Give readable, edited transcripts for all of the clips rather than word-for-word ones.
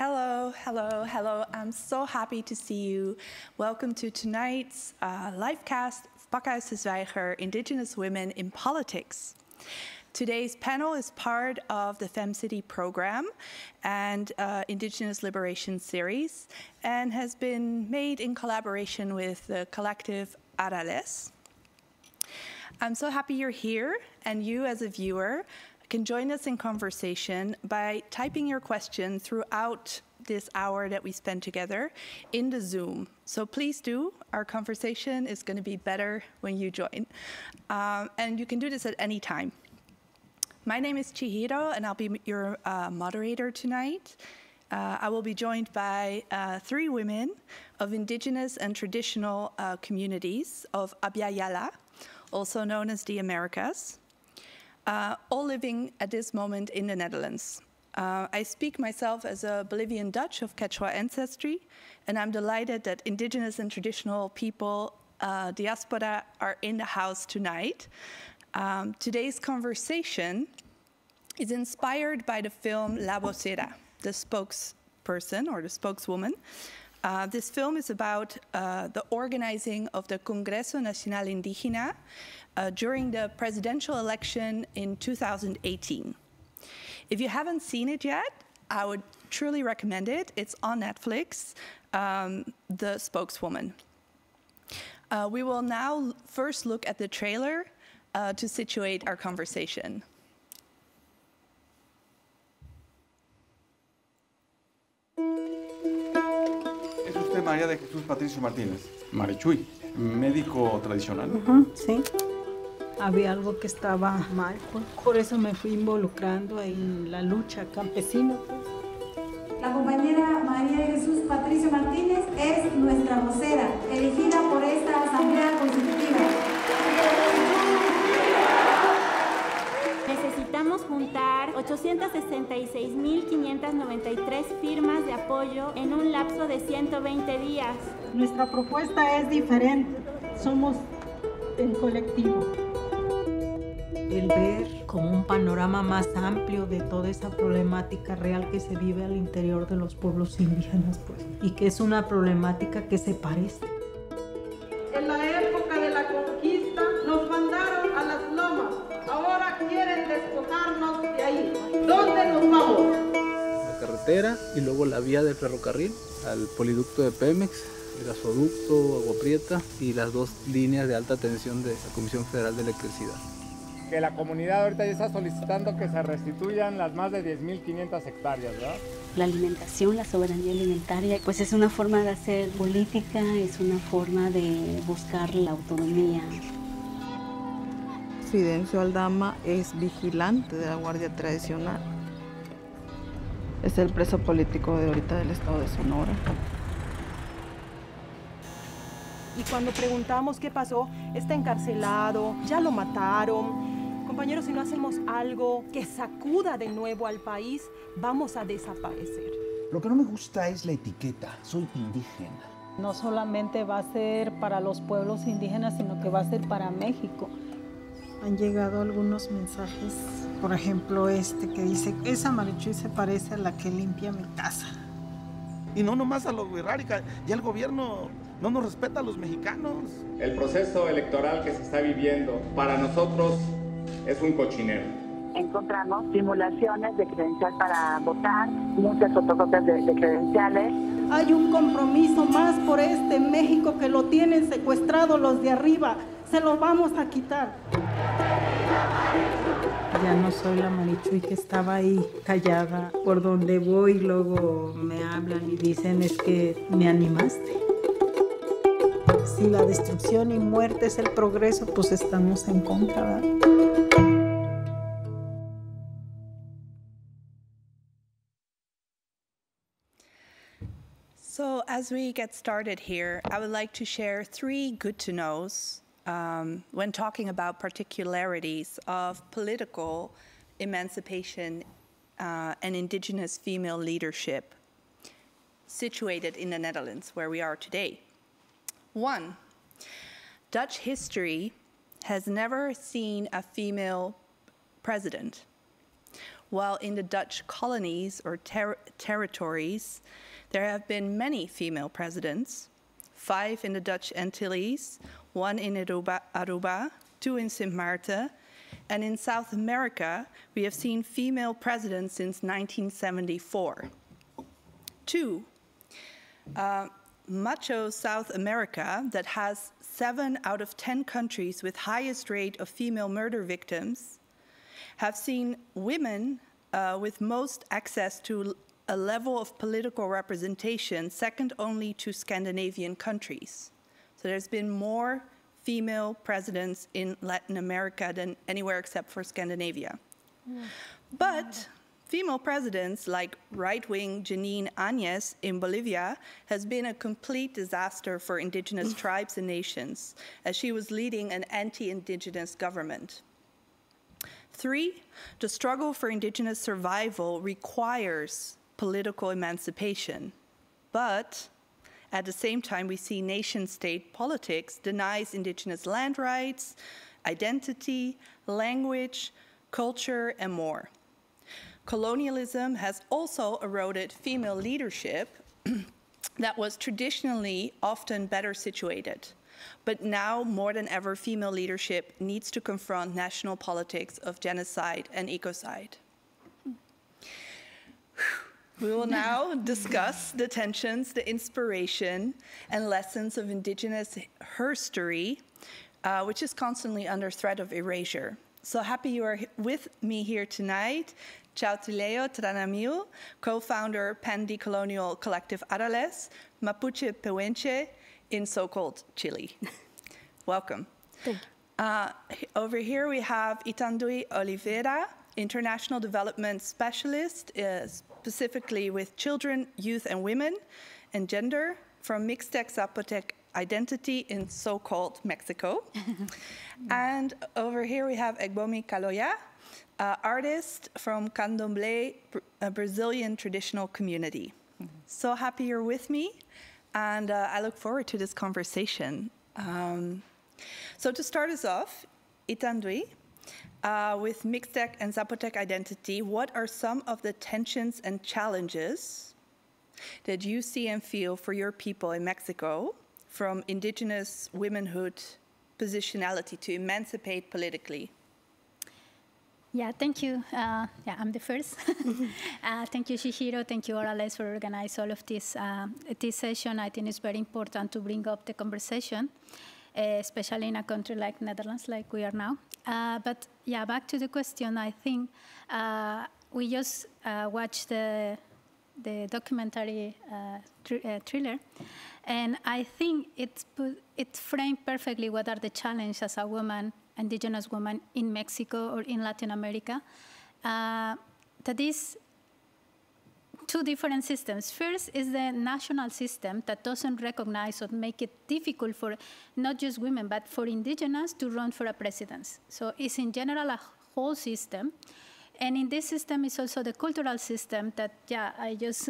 Hello, hello, hello. I'm so happy to see you. Welcome to tonight's livecast of Pakhuis de Zwijger, Indigenous Women in Politics. Today's panel is part of the Femcity program and Indigenous Liberation series and has been made in collaboration with the collective Arales. I'm so happy you're here, and you as a viewer can join us in conversation by typing your question throughout this hour that we spend together in the Zoom. So please do. Our conversation is going to be better when you join. And you can do this at any time. My name is Chihiro, and I'll be your moderator tonight. I will be joined by 3 women of indigenous and traditional communities of Abya-Yala, also known as the Americas, all living at this moment in the Netherlands. I speak myself as a Bolivian Dutch of Quechua ancestry, and I'm delighted that indigenous and traditional people, diaspora, are in the house tonight. Today's conversation is inspired by the film La Vocera, the spokesperson or the spokeswoman. This film is about the organizing of the Congreso Nacional Indígena during the presidential election in 2018. If you haven't seen it yet, I would truly recommend it. It's on Netflix, The Spokeswoman. We will now first look at the trailer to situate our conversation. ¿Es usted María de Jesús Patricio Martínez? Marichuy, médico tradicional. Sí. Había algo que estaba mal, por eso me fui involucrando en la lucha campesina. La compañera María de Jesús Patricio Martínez es nuestra vocera, elegida por esta Asamblea Constitutiva. Necesitamos juntar 866.593 firmas de apoyo en un lapso de 120 días. Nuestra propuesta es diferente, somos el colectivo. El ver como un panorama más amplio de toda esa problemática real que se vive al interior de los pueblos indígenas, pues, y que es una problemática que se parece. En la época de la conquista nos mandaron a las lomas, ahora quieren despojarnos de ahí. ¿Dónde nos vamos? La carretera y luego la vía del ferrocarril al poliducto de Pemex, el gasoducto Agua Prieta y las 2 líneas de alta tensión de la Comisión Federal de Electricidad. Que la comunidad ahorita ya está solicitando que se restituyan las más de 10.500 hectáreas, ¿verdad? La alimentación, la soberanía alimentaria, pues es una forma de hacer política, es una forma de buscar la autonomía. Fidencio Aldama es vigilante de la Guardia Tradicional. Es el preso político de ahorita del estado de Sonora. Y cuando preguntamos qué pasó, está encarcelado, ya lo mataron. Compañeros, si no hacemos algo que sacuda de nuevo al país, vamos a desaparecer. Lo que no me gusta es la etiqueta, soy indígena. No solamente va a ser para los pueblos indígenas, sino que va a ser para México. Han llegado algunos mensajes, por ejemplo este que dice, esa Marichuy se parece a la que limpia mi casa. Y no nomás a los Wixárika, ya el gobierno no nos respeta a los mexicanos. El proceso electoral que se está viviendo para nosotros es un cochinero. Encontramos simulaciones de credencial para votar, muchas fotocopias de credenciales. Hay un compromiso más por este México que lo tienen secuestrado los de arriba. Se lo vamos a quitar. Ya no soy la Marichuy que estaba ahí callada. Por donde voy luego me hablan y dicen es que me animaste. Si la destrucción y muerte es el progreso, pues estamos en contra, ¿verdad? So as we get started here, I would like to share 3 good-to-knows when talking about particularities of political emancipation and indigenous female leadership situated in the Netherlands, where we are today. 1, Dutch history has never seen a female president. while in the Dutch colonies or territories, there have been many female presidents, 5 in the Dutch Antilles, 1 in Aruba, 2 in Sint Maarten, and in South America, we have seen female presidents since 1974. 2, macho South America, that has 7 out of 10 countries with highest rate of female murder victims, have seen women with most access to a level of political representation second only to Scandinavian countries. So there's been more female presidents in Latin America than anywhere except for Scandinavia. But female presidents like right-wing Janine Áñez in Bolivia has been a complete disaster for indigenous tribes and nations, as she was leading an anti-indigenous government. 3, the struggle for indigenous survival requires political emancipation, but at the same time, we see nation-state politics denies indigenous land rights, identity, language, culture, and more. Colonialism has also eroded female leadership that was traditionally often better situated. But now, more than ever, female leadership needs to confront national politics of genocide and ecocide. We will now discuss the tensions, the inspiration, and lessons of indigenous herstory, which is constantly under threat of erasure. So happy you are with me here tonight. Chautileo Tranamiu, co-founder pan-decolonial collective Arales, Mapuche Pehuenche in so-called Chile. Welcome. Thank you. Over here we have Itandui Oliveira, international development specialist, specifically with children, youth, and women, and gender from Mixtec Zapotec identity in so-called Mexico. And over here we have Egbomi Kaloya, artist from Candomblé, a Brazilian traditional community. So happy you're with me, and I look forward to this conversation. So to start us off, Itandui, with Mixtec and Zapotec identity, what are some of the tensions and challenges that you see and feel for your people in Mexico from indigenous womanhood positionality to emancipate politically? Yeah, thank you. I'm the first. Thank you, Shihiro. Thank you, Arales, for organizing all of this session. I think it's very important to bring up the conversation, especially in a country like Netherlands, like we are now. But yeah, back to the question. I think we just watched the documentary thriller, and I think it framed perfectly what are the challenges as a woman, indigenous woman in Mexico or in Latin America. That is two different systems. First is the national system that doesn't recognize or make it difficult for not just women, but for indigenous to run for a presidency. So it's in general a whole system. And in this system is also the cultural system that, I just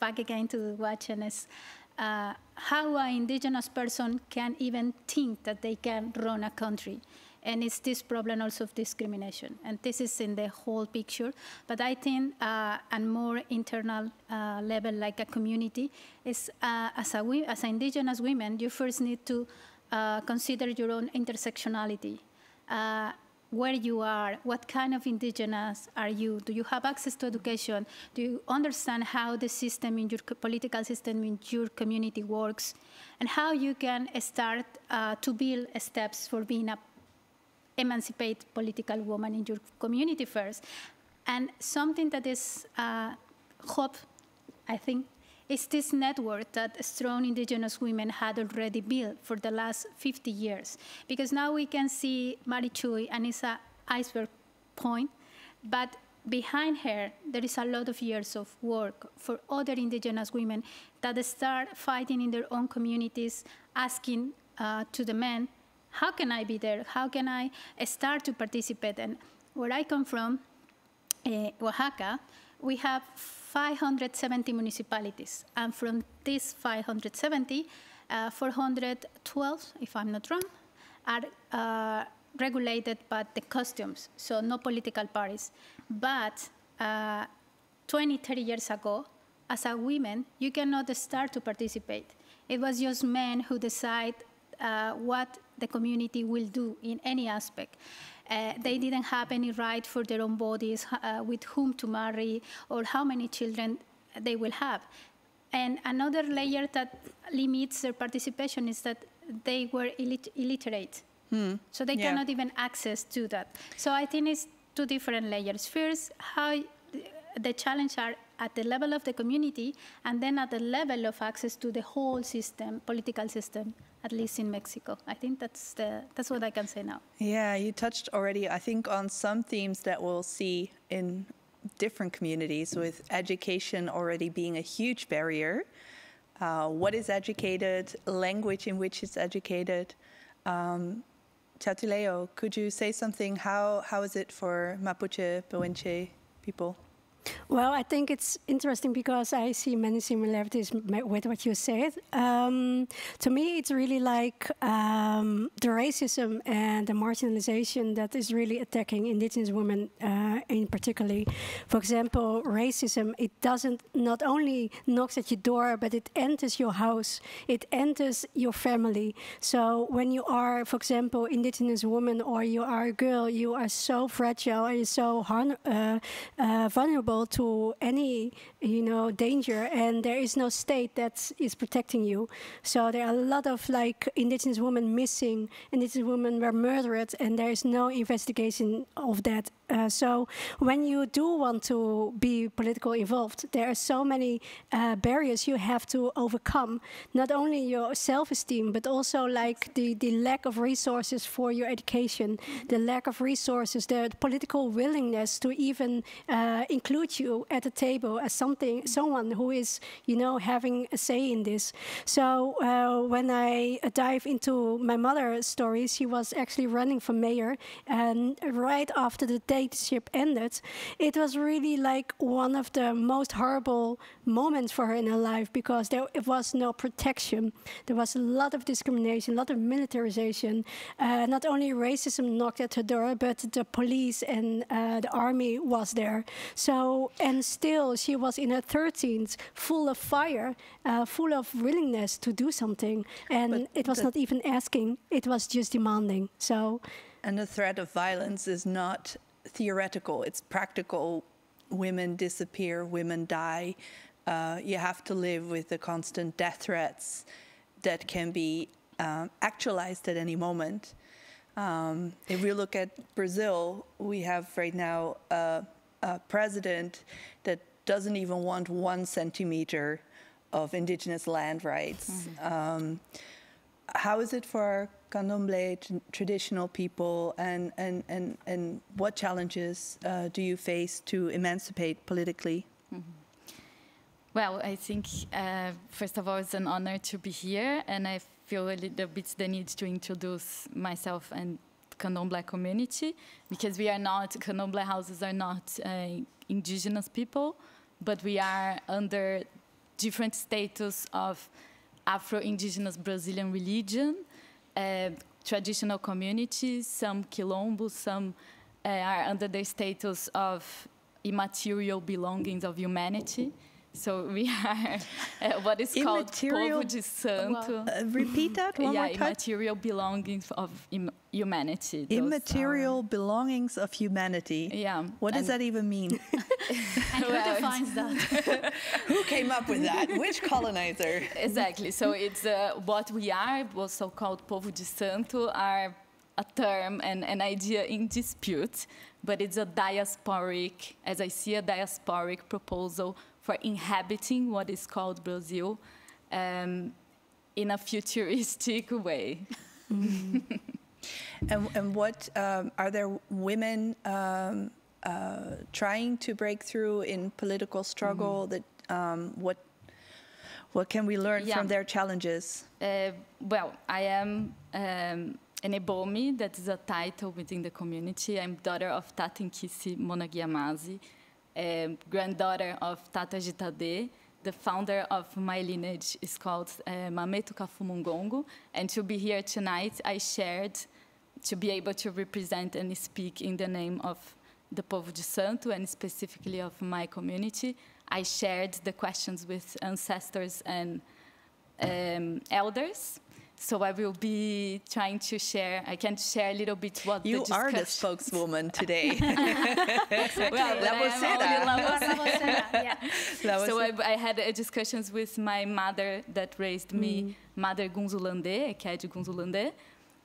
back again to watch, and is how an indigenous person can even think that they can run a country. And it's this problem also of discrimination. And this is in the whole picture. But I think a more internal level, like a community, is as indigenous women, you first need to consider your own intersectionality. Where you are, what kind of indigenous are you? Do you have access to education? Do you understand how the system in your political system in your community works? And how you can start to build steps for being a emancipate political woman in your community first. And something that is hope, I think, is this network that strong indigenous women had already built for the last 50 years. Because now we can see Marichui, and it's an iceberg point, but behind her, there is a lot of years of work for other indigenous women that start fighting in their own communities, asking to the men, how can I be there? How can I start to participate? And where I come from, Oaxaca, we have 570 municipalities. And from these 570, 412, if I'm not wrong, are regulated by the customs, so no political parties. But 20, 30 years ago, as a woman, you cannot start to participate. It was just men who decide what the community will do in any aspect. They didn't have any right for their own bodies, with whom to marry, or how many children they will have. And another layer that limits their participation is that they were illiterate. So they cannot even access to that. So I think it's two different layers. First, how the challenges are at the level of the community, and then at the level of access to the whole system, political system, at least in Mexico. I think that's what I can say now. Yeah, you touched already, I think, on some themes that we'll see in different communities, with education already being a huge barrier. What is educated, language in which it's educated. Chatileo, could you say something? How is it for Mapuche, Pehuenche people? Well, I think it's interesting because I see many similarities with what you said. To me, it's really like the racism and the marginalization that is really attacking indigenous women in particular. For example, racism, it doesn't not only knocks at your door, but it enters your house, it enters your family. So when you are, for example, indigenous woman, or you are a girl, you are so fragile and so vulnerable to any, danger, and there is no state that is protecting you. So there are a lot of indigenous women missing, indigenous women were murdered, and there is no investigation of that. So when you do want to be politically involved, there are so many barriers you have to overcome. Not only your self-esteem, but also the lack of resources for your education, the lack of resources, the political willingness to even include you at the table as someone who is, having a say in this. So when I dive into my mother's story, she was actually running for mayor, and right after the dictatorship ended, it was really one of the most horrible moments for her in her life, because there was no protection. There was a lot of discrimination, a lot of militarization. Not only racism knocked at her door, but the police and the army was there. So, and still she was in her 13th, full of fire, full of willingness to do something. And it was not even asking, it was just demanding. So, and the threat of violence is not theoretical, it's practical. Women disappear, women die. You have to live with the constant death threats that can be actualized at any moment. If we look at Brazil, we have right now a president that doesn't even want 1 centimeter of indigenous land rights. How is it for Candomblé traditional people, and what challenges do you face to emancipate politically? Well, I think, first of all, it's an honor to be here, and I feel a little bit the need to introduce myself and Candomblé community, because we are not, Candomblé houses are not indigenous people, but we are under different status of Afro-Indigenous Brazilian religion, traditional communities, some quilombos, some are under the status of immaterial belongings of humanity. So we are what is called povo de santo. Repeat that one more time. Immaterial belongings of humanity. Immaterial belongings of humanity. Yeah. What does that even mean? And who defines that? Who came up with that? Which colonizer? Exactly. So it's what we are, was so-called povo de santo, are a term and an idea in dispute, but it's a diasporic, as I see, a diasporic proposal for inhabiting what is called Brazil in a futuristic way. And what are there women trying to break through in political struggle? That what can we learn from their challenges? Well, I am an Ebomi, that is a title within the community. I'm daughter of Tata Nkisi Monagiamazi, granddaughter of Tata Jitade. The founder of my lineage is called Mametu Kafumungongo. And to be here tonight, I shared to be able to represent and speak in the name of the Povo de Santo and specifically of my community, I shared the questions with ancestors and elders. So I will be trying to share, I can share a little bit what you the discussion... are the spokeswoman today. Exactly. Well, La vocera. Yeah. So I had discussions with my mother that raised me, Mother Gunzulandê, Ekede Gunzulandê.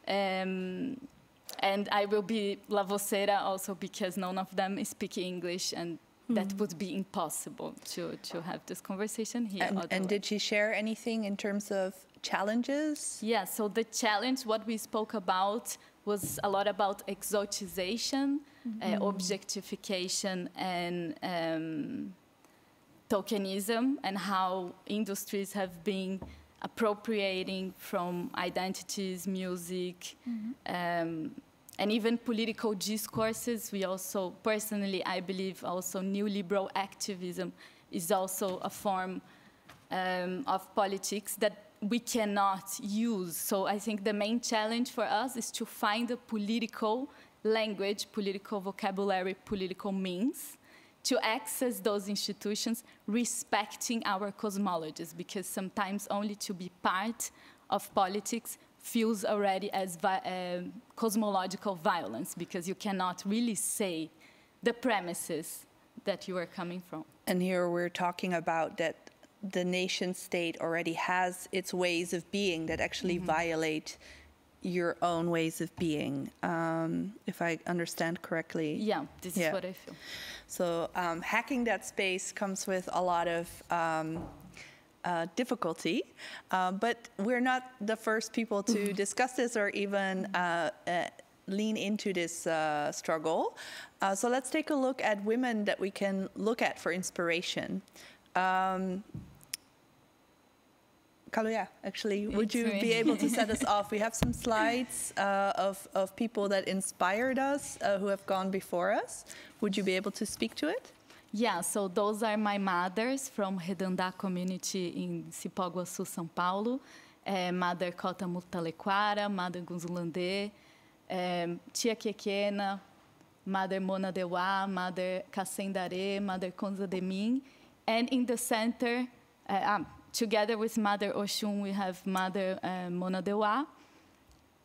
And I will be La vocera also because none of them speak English, and that would be impossible to have this conversation here. And did she share anything in terms of challenges? Yeah, so the challenge, what we spoke about, was a lot about exotization, objectification, and tokenism, and how industries have been appropriating from identities, music, and even political discourses. We also, personally, I believe also neoliberal activism is also a form of politics that we cannot use. So I think the main challenge for us is to find a political language, political vocabulary, political means to access those institutions respecting our cosmologies, because sometimes only to be part of politics feels already as cosmological violence, because you cannot really say the premises that you are coming from. And here we're talking about that the nation state already has its ways of being that actually violate your own ways of being, if I understand correctly. Yeah, this is what I feel. So hacking that space comes with a lot of difficulty, but we're not the first people to discuss this or even lean into this struggle. So let's take a look at women that we can look at for inspiration. Kaluya, actually, would you be able to set us off? We have some slides of people that inspired us, who have gone before us. Would you be able to speak to it? Yeah, so those are my mothers from Redandá community in Cipó Guaçu, São Paulo. Mother Cota Mutalequara, Mother Gunzulandê, Tia Quequena, Mother Mona Deuá, Mother Cacendaré, Mother Conza de Min. And in the center, together with Mother Oxum, we have Mother Mona Deuá.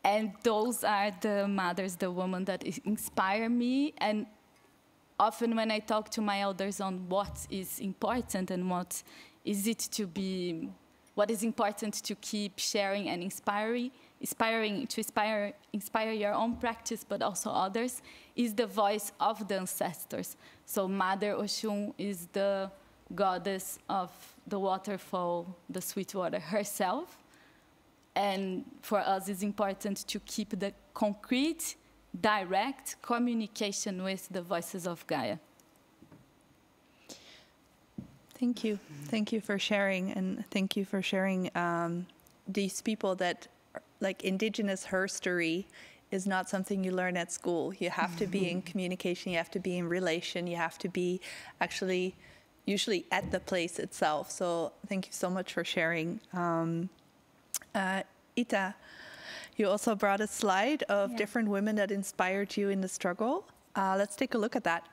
And those are the mothers, the women that inspire me. And often when I talk to my elders on what is important and what is important to keep sharing and inspire your own practice, but also others, is the voice of the ancestors. So Mother Oxum is the goddess of the waterfall, the sweet water herself. And for us, it's important to keep the concrete, direct communication with the voices of Gaia. Thank you. Thank you for sharing, and thank you for sharing these people that, like, indigenous herstory is not something you learn at school. You have to be in communication, you have to be in relation, you have to be actually usually at the place itself. So thank you so much for sharing. Ita, you also brought a slide of different women that inspired you in the struggle. Let's take a look at that.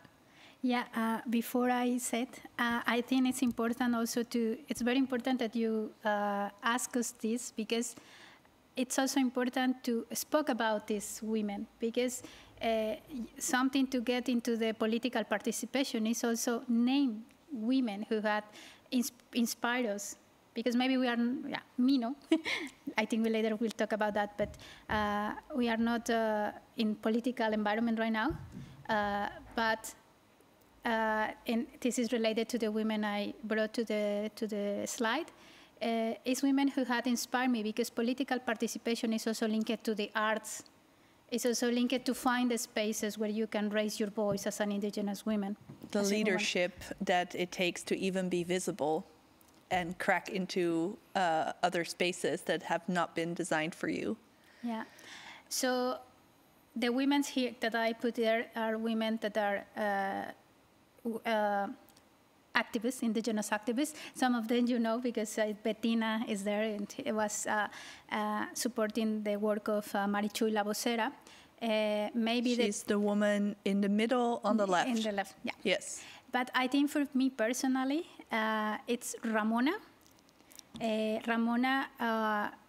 Yeah, before I said, I think it's important also it's very important that you ask us this, because it's also important to speak about these women, because something to get into the political participation is also name women who had inspired us. Because maybe we are, me no, I think we later will talk about that, but we are not in political environment right now, and this is related to the women I brought to the slide, is women who had inspired me, because political participation is also linked to the arts. It's also linked to find the spaces where you can raise your voice as an indigenous woman. The leadership that it takes to even be visible and crack into other spaces that have not been designed for you. Yeah. So the women here that I put there are women that are activists, indigenous activists. Some of them you know, because Bettina is there and it was supporting the work of Marichui La vocera. Maybe she's the woman in the middle on the left. In the left, yeah. Yes. But I think for me personally, it's Ramona. Ramona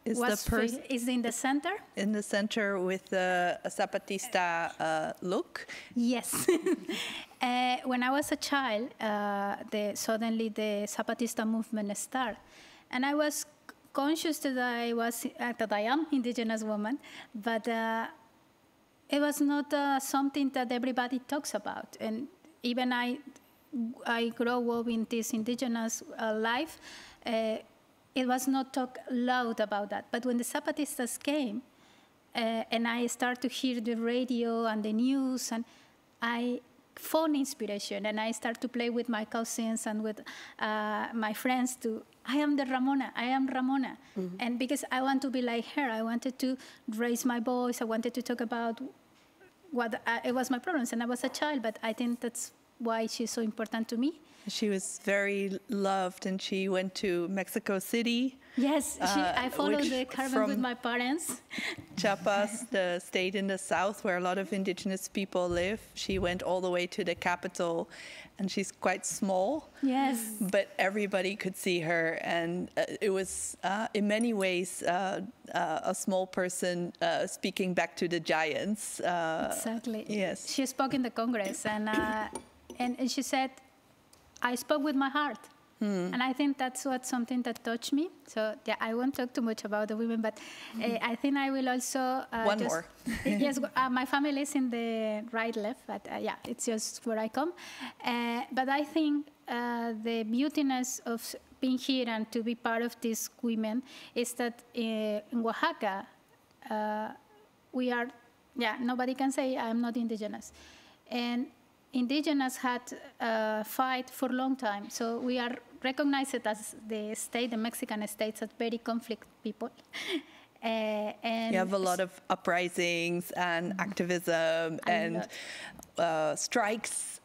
is in the center. In the center with a Zapatista look. Yes. When I was a child, suddenly the Zapatista movement started, and I was conscious that I am indigenous woman, but it was not something that everybody talks about. And even I grew up in this indigenous life. It was not talked loud about that. But when the Zapatistas came, and I started to hear the radio and the news, and I found inspiration, and I started to play with my cousins and with my friends I am Ramona. Mm-hmm. And because I want to be like her, I wanted to raise my voice, I wanted to talk about what it was my problems, and I was a child, but I think that's why she's so important to me. She was very loved, and she went to Mexico City. Yes, I followed the caravan with my parents. Chiapas, the state in the south where a lot of indigenous people live. She went all the way to the capital, and she's quite small. Yes. But everybody could see her, and it was, in many ways, a small person speaking back to the giants. Exactly. Yes. She spoke in the Congress, and she said, I spoke with my heart. And I think that's something that touched me. So yeah, I won't talk too much about the women, but I think I will also one more. Yes, my family is in the left, but yeah, it's just where I come. But I think the beautiness of being here and to be part of these women is that in Oaxaca we are, nobody can say I'm not indigenous, and indigenous had fight for a long time. So we are recognized as the state, the Mexican states, as very conflict people. And you have a lot of uprisings and activism and strikes.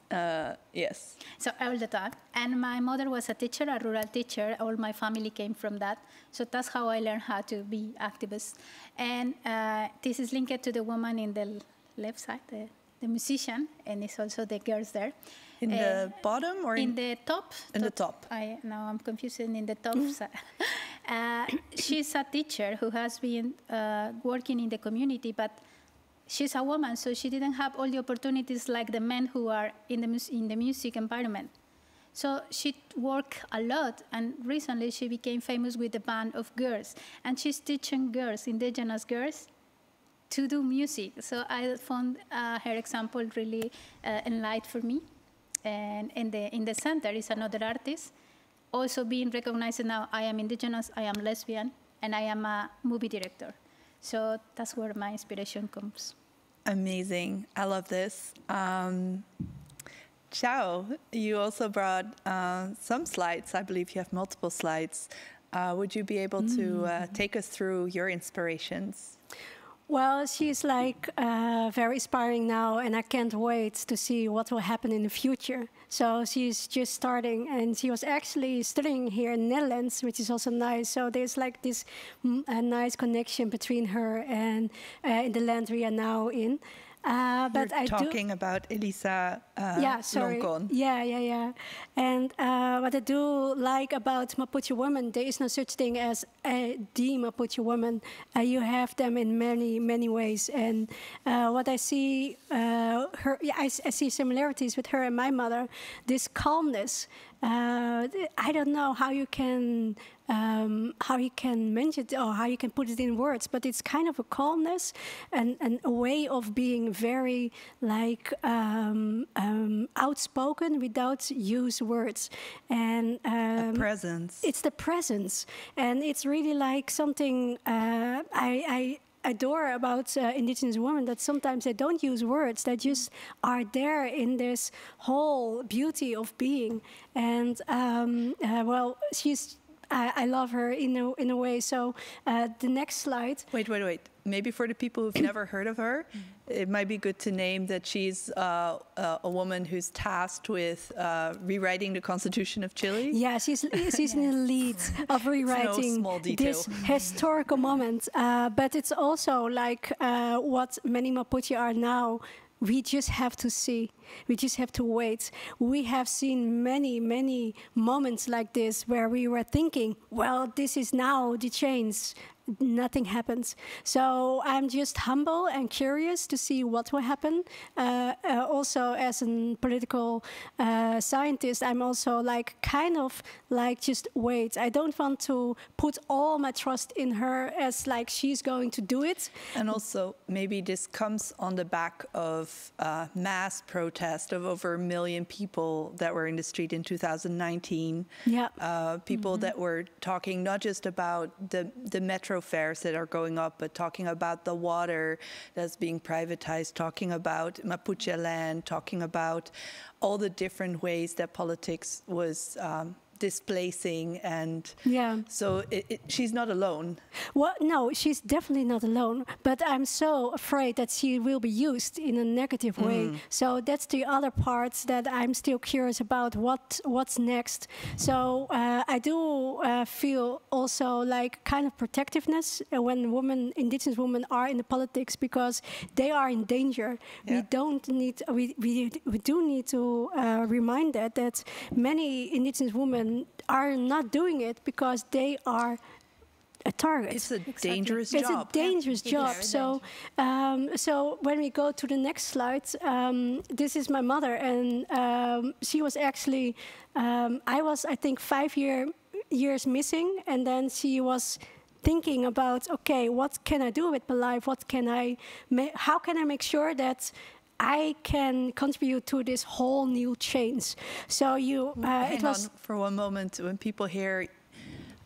Yes. So all the time. And my mother was a teacher, a rural teacher. All my family came from that. So that's how I learned how to be activist. And this is linked to the woman in the left side, the musician, and it's also the girls there. In the bottom or in the top? In the top. Now I'm confused. In the top side. She's a teacher who has been working in the community, but she's a woman, so she didn't have all the opportunities like the men who are in the music environment. So she worked a lot, and recently she became famous with a band of girls, and she's teaching girls, indigenous girls, to do music. So I found her example really enlightening for me. And in the center is another artist, also being recognized now. I am indigenous, I am lesbian, and I am a movie director. So that's where my inspiration comes. Amazing. I love this. Xiao, you also brought some slides. I believe you have multiple slides. Would you be able to take us through your inspirations? Well, she's like very inspiring now, and I can't wait to see what will happen in the future. So she's just starting, and she was actually studying here in the Netherlands, which is also nice. So there's like this nice connection between her and in the land we are now in. But You're talking about Elisa Loncon. Yeah. And what I do like about Mapuche women, there is no such thing as the Mapuche woman. You have them in many, many ways. And what I see, I see similarities with her and my mother. This calmness. I don't know how you can mention it or how you can put it in words, but it's kind of a calmness and a way of being very like outspoken without use words, and a presence. It's the presence, and it's really like something I adore about indigenous women, that sometimes they don't use words, they just are there in this whole beauty of being. And well, she's I love her in a way. So the next slide. Wait. Maybe for the people who've never heard of her, it might be good to name that she's a woman who's tasked with rewriting the Constitution of Chile. Yeah, she's in the lead of rewriting this historical moment. But it's also like what many Mapuche are now. We just have to see. We just have to wait. We have seen many, many moments like this where we were thinking, well, this is now the change. Nothing happens. So I'm just humble and curious to see what will happen. Also, as a political scientist, I'm also kind of just wait. I don't want to put all my trust in her as she's going to do it. And also, maybe this comes on the back of mass protest of over 1 million people that were in the street in 2019. Yeah. People that were talking not just about the metro fares that are going up, but talking about the water that's being privatized, talking about Mapuche land, talking about all the different ways that politics was displacing, and so she's not alone. Well, no, she's definitely not alone, but I'm so afraid that she will be used in a negative way. So that's the other parts that I'm still curious about, what's next. So I do feel also kind of protectiveness when Indigenous women are in the politics, because they are in danger. We do need to remind that many Indigenous women are not doing it because they are a target. It's a dangerous job. It's a dangerous job. So, so when we go to the next slide, this is my mother, and she was actually, I think 5 years missing, and then she was thinking about, okay, what can I do with my life? How can I make sure that I can contribute to this whole new change? So hang on for one moment. When people hear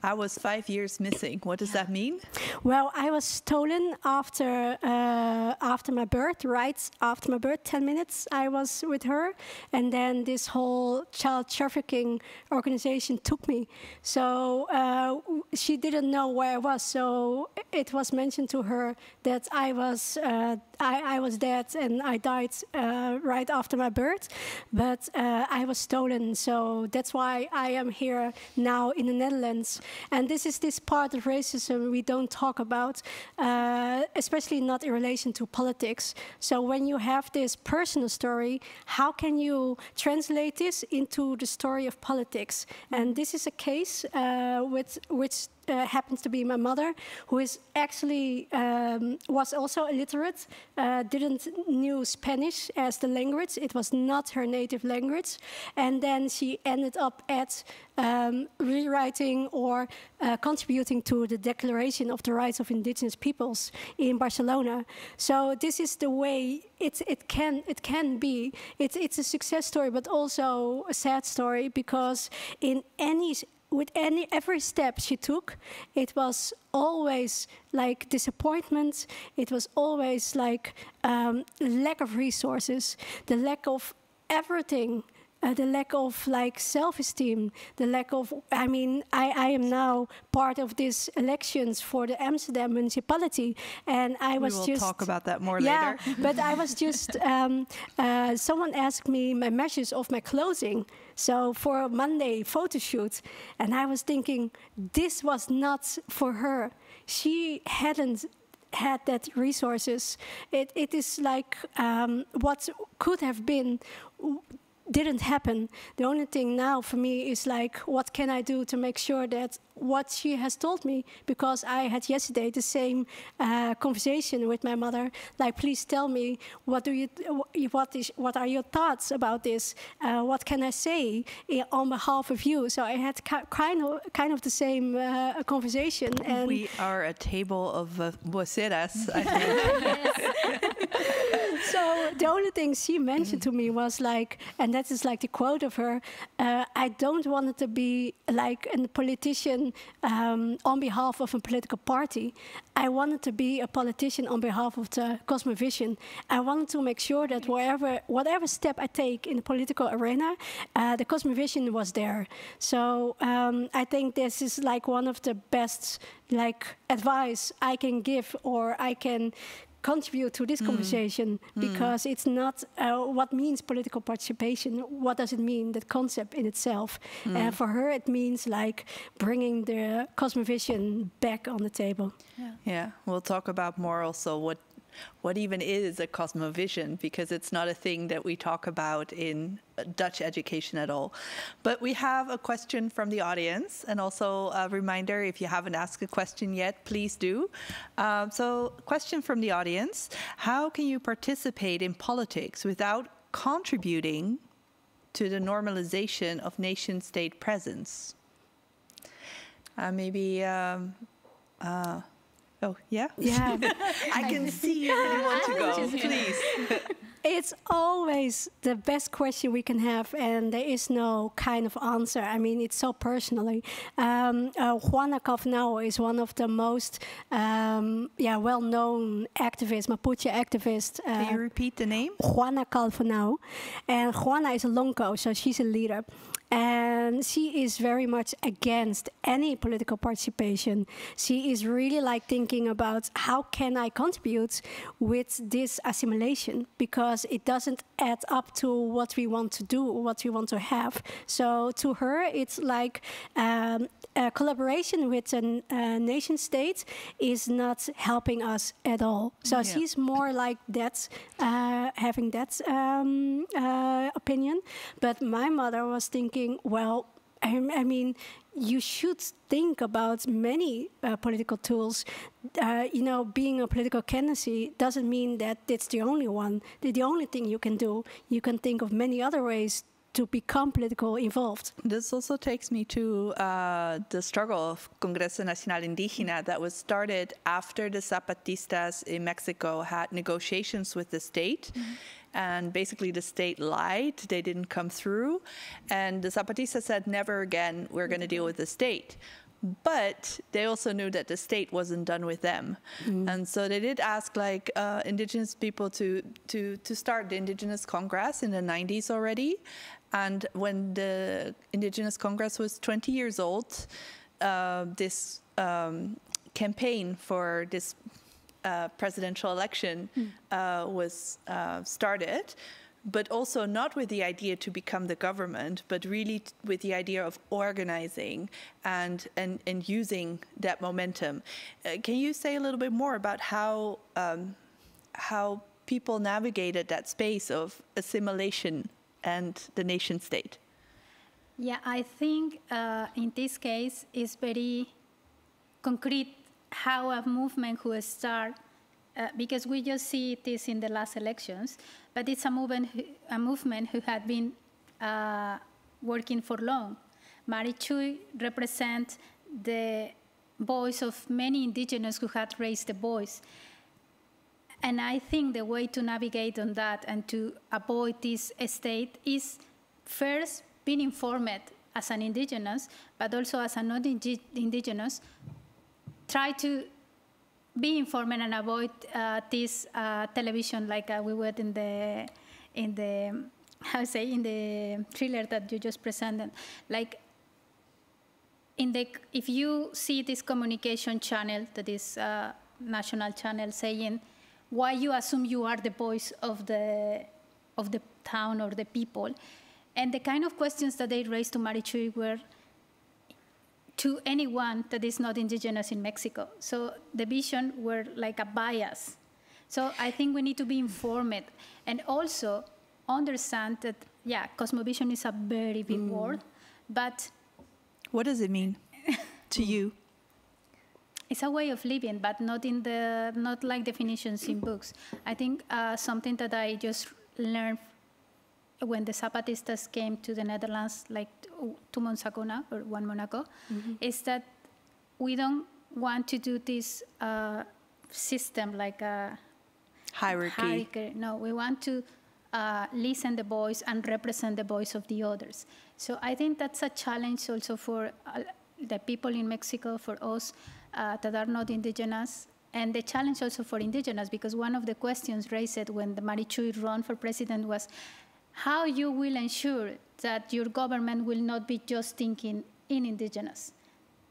I was 5 years missing, what does that mean? Well, I was stolen after my birth, right after my birth, 10 minutes I was with her, and then this whole child trafficking organization took me. So she didn't know where I was, so it was mentioned to her that I was dead and I died right after my birth, but I was stolen, so that's why I am here now in the Netherlands. And this is this part of racism we don't talk about, especially not in relation to politics. So when you have this personal story, how can you translate this into the story of politics? And this is a case which happens to be my mother, who is actually was also illiterate, didn't knew Spanish as the language. It was not her native language, and then she ended up at rewriting or contributing to the Declaration of the Rights of Indigenous Peoples in Barcelona. So this is the way it can be. It's a success story, but also a sad story, because every step she took, it was always like disappointment. It was always like lack of resources, the lack of everything. The lack of self-esteem, the lack of, I am now part of these elections for the Amsterdam municipality, and I was we will talk about that more later. But I was just, someone asked me my measures of my clothing, so for a Monday photo shoot, and I was thinking, this was not for her. She hadn't had that resources. It is like what could have been didn't happen. The only thing now for me is what can I do to make sure that what she has told me, because I had yesterday the same conversation with my mother, please tell me, what are your thoughts about this? What can I say on behalf of you? So I had kind of the same conversation. And we are a table of voceras, I think. So the only thing she mentioned to me was like, and that is like the quote of her, I don't want to be like a politician on behalf of a political party. I wanted to be a politician on behalf of the cosmovision. I wanted to make sure that whatever step I take in the political arena, the cosmovision was there. So I think this is like one of the best like advice I can give, or I can contribute to this conversation, because it's not what means political participation. What does it mean, that concept in itself? For her, it means like bringing the cosmovision back on the table. Yeah, we'll talk about more also what even is a cosmovision, because it's not a thing that we talk about in Dutch education at all. But we have a question from the audience, and also a reminder, if you haven't asked a question yet, please do. So, question from the audience: how can you participate in politics without contributing to the normalization of nation-state presence? Oh, yeah? Yeah. I can see you really want to go. Please. It's always the best question we can have, and there is no kind of answer. I mean, it's so personally. Juana Calvinao is one of the most well-known activists, Mapuche activists. Can you repeat the name? Juana Calvinao. And Juana is a Lonco, so she's a leader. And she is very much against any political participation. She is really like thinking about how can I contribute with this assimilation, because it doesn't add up to what we want to do, what we want to have. So to her, it's like a collaboration with a nation state is not helping us at all. So she's more like that, having that opinion. But my mother was thinking, well, I mean, you should think about many political tools. Being a political candidacy doesn't mean that it's the only one, the only thing you can do. You can think of many other ways to become politically involved. This also takes me to the struggle of Congreso Nacional Indígena that was started after the Zapatistas in Mexico had negotiations with the state. And basically the state lied, they didn't come through. And the Zapatistas said, never again, we're going to deal with the state. But they also knew that the state wasn't done with them. And so they did ask like indigenous people to start the Indigenous Congress in the 90s already. And when the Indigenous Congress was 20 years old, this campaign for this presidential election was started, but also not with the idea to become the government, but really with the idea of organizing and using that momentum. Can you say a little bit more about how people navigated that space of assimilation and the nation state? Yeah, I think in this case it's very concrete how a movement could start, because we just see this in the last elections, but it's a movement who had been working for long. Marichui represents the voice of many indigenous who had raised the voice. And I think the way to navigate on that and to avoid this state is first being informed as an indigenous, but also as a non-indigenous. Try to be informed and avoid this television, like we were in the thriller that you just presented. Like if you see this communication channel, that is national channel, saying why you assume you are the voice of the town or the people, and the kind of questions that they raised to Marichui were to anyone that is not indigenous in Mexico. So the vision were like a bias. So I think we need to be informed and also understand that, yeah, cosmovision is a very big word, but what does it mean to you? It's a way of living, but not like definitions in books. I think something that I just learned when the Zapatistas came to the Netherlands, like 2 months ago now, or 1 month ago, is that we don't want to do this system like a hierarchy. No, we want to listen the voice and represent the voice of the others. So I think that's a challenge also for the people in Mexico, for us that are not indigenous, and the challenge also for indigenous, because one of the questions raised when the Marichuy ran for president was how you will ensure that your government will not be just thinking in indigenous.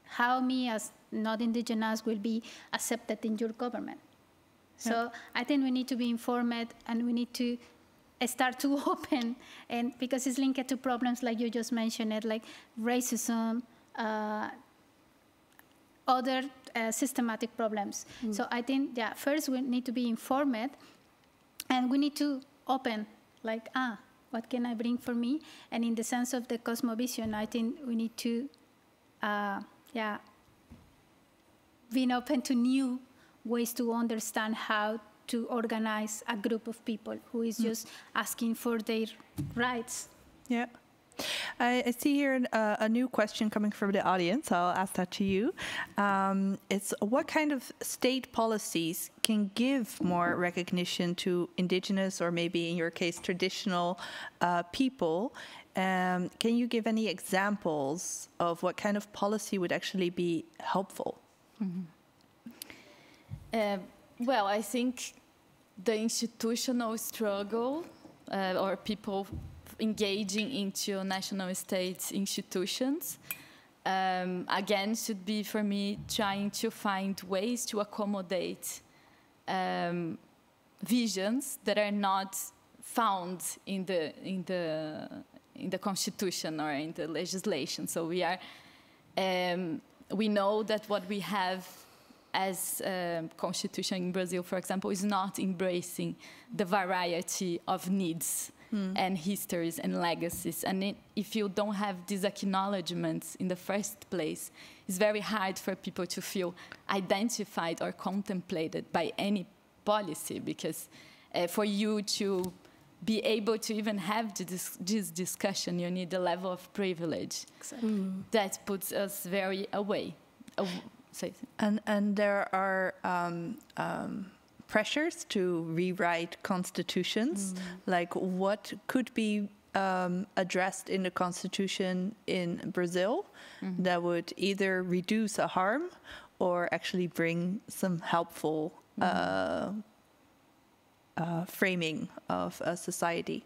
How me as not indigenous will be accepted in your government. So I think we need to be informed, and we need to start to open, and because it's linked to problems like you just mentioned, like racism, other systematic problems. So I think, first we need to be informed, and we need to open, like, what can I bring for me? And in the sense of the cosmovision, I think we need to, being open to new ways to understand how to organize a group of people who is just asking for their rights. Yeah. I see here a new question coming from the audience. I'll ask that to you. It's what kind of state policies can give more recognition to indigenous, or maybe in your case, traditional people? Can you give any examples of what kind of policy would actually be helpful? Well, I think the institutional struggle or people engaging into national state institutions, again, should be for me trying to find ways to accommodate visions that are not found in the constitution or in the legislation. So we are, we know that what we have as constitution in Brazil, for example, is not embracing the variety of needs and histories and legacies. And if you don't have these acknowledgements in the first place, it's very hard for people to feel identified or contemplated by any policy, because for you to be able to even have this discussion, you need a level of privilege that puts us very away. And there are pressures to rewrite constitutions. Like, what could be addressed in the constitution in Brazil that would either reduce a harm or actually bring some helpful framing of a society?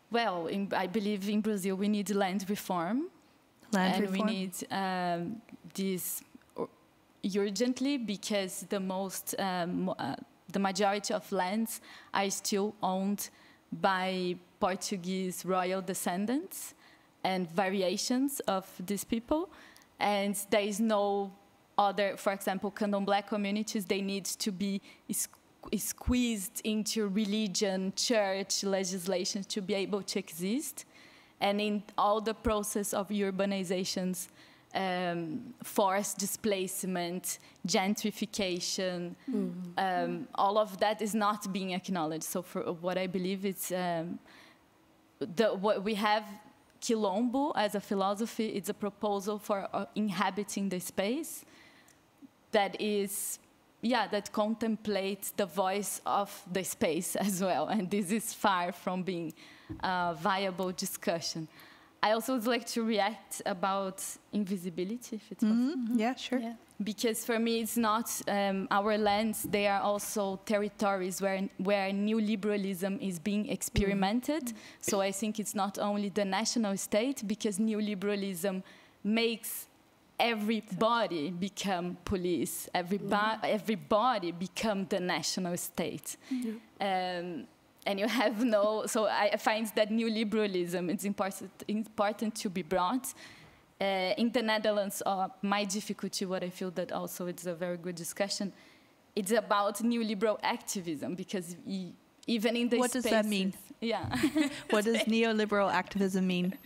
Well, I believe in Brazil we need land reform. We need this urgently, because the majority of lands are still owned by Portuguese royal descendants and variations of these people, and there is no other. For example, Candomblé communities, they need to be squeezed into religion, church, legislation to be able to exist. And in all the process of urbanizations, forced displacement, gentrification, all of that is not being acknowledged. So for what I believe it's, what we have Quilombo as a philosophy, it's a proposal for inhabiting the space that is, that contemplates the voice of the space as well. And this is far from being a viable discussion. I also would like to react about invisibility, if it's possible. Yeah, sure. Yeah. Because for me, it's not our lands, they are also territories where neoliberalism is being experimented. So I think it's not only the national state, because neoliberalism makes everybody become police, everybody become the national state. And you have so I find that neoliberalism, it's important to be brought. In the Netherlands, my difficulty, what I feel that also it's a very good discussion, it's about neoliberal activism, because even in the What does that mean? Yeah. What does neoliberal activism mean?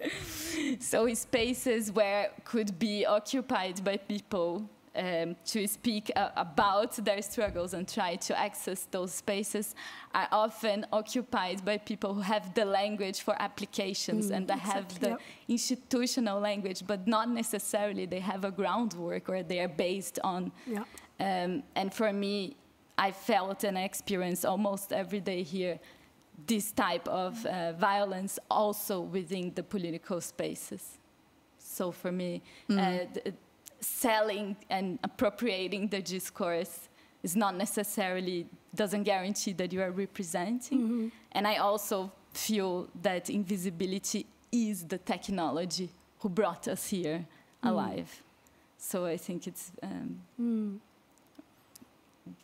So spaces where could be occupied by people to speak about their struggles and try to access those spaces are often occupied by people who have the language for applications and they have the institutional language, but not necessarily they have a groundwork or they are based on. And for me, I felt and experienced almost every day here this type of violence also within the political spaces. So for me, selling and appropriating the discourse is not necessarily, doesn't guarantee that you are representing. And I also feel that invisibility is the technology who brought us here alive. So I think it's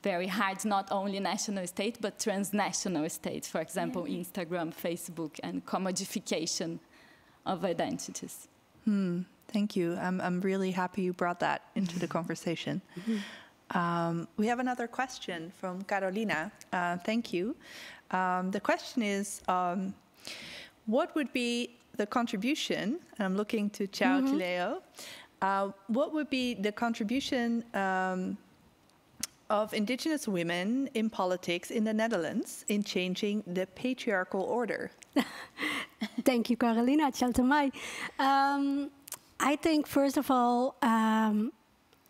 very hard, not only national state, but transnational state. For example, Instagram, Facebook, and commodification of identities. Thank you. I'm really happy you brought that into the conversation. We have another question from Carolina. Thank you. The question is, what would be the contribution, and I'm looking to Ciao Tileo, what would be the contribution of Indigenous women in politics in the Netherlands in changing the patriarchal order? Thank you, Carolina. Ciao to mij. I think, first of all,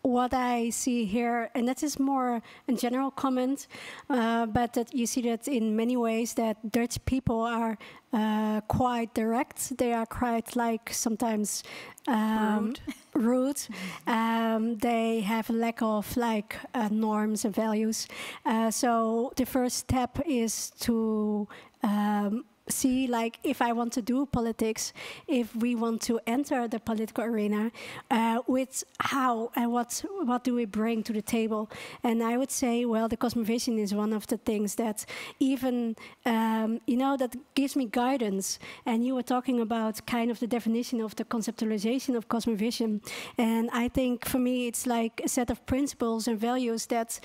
what I see here, and that is more a general comment, but that you see that in many ways that Dutch people are quite direct. They are quite, like, sometimes rude. They have a lack of, like, norms and values. So the first step is to see, like, if I want to do politics, if we want to enter the political arena, with how and what do we bring to the table. And I would say, well, the cosmovision is one of the things that even, that gives me guidance. And you were talking about kind of the definition of the conceptualization of cosmovision. And I think for me, it's like a set of principles and values that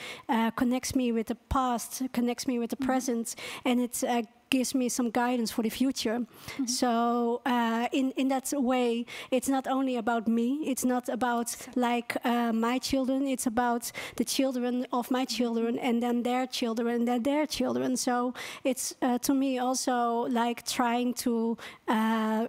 connects me with the past, connects me with the present, and it's gives me some guidance for the future. So in that way, it's not only about me, it's not about like my children, it's about the children of my children and then their children and then their children. So it's to me also like trying to,